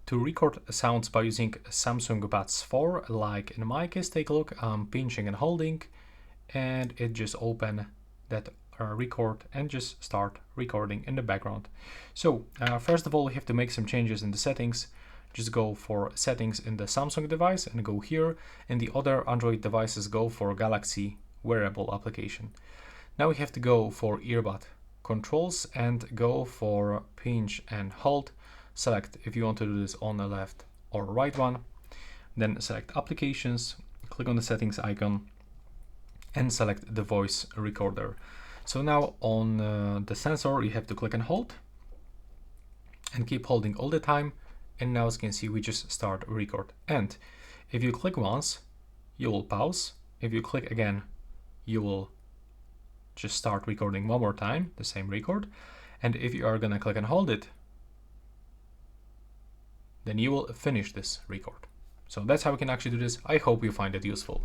to record sounds by using Samsung Buds 4, like in my case, take a look, I'm pinching and holding, and it just open that record and just start recording in the background. So first of all, we have to make some changes in the settings. Just go for settings in the Samsung device and go here. In the other Android devices, go for Galaxy wearable application. Now we have to go for earbud controls and go for pinch and hold. Select if you want to do this on the left or right one. Then select applications, click on the settings icon and select the voice recorder. So now on the sensor, you have to click and hold and keep holding all the time. And now as you can see, we just start record. And if you click once, you will pause. If you click again, you will just start recording one more time, the same record. And if you are gonna click and hold it, then you will finish this record. So that's how we can actually do this. I hope you find it useful.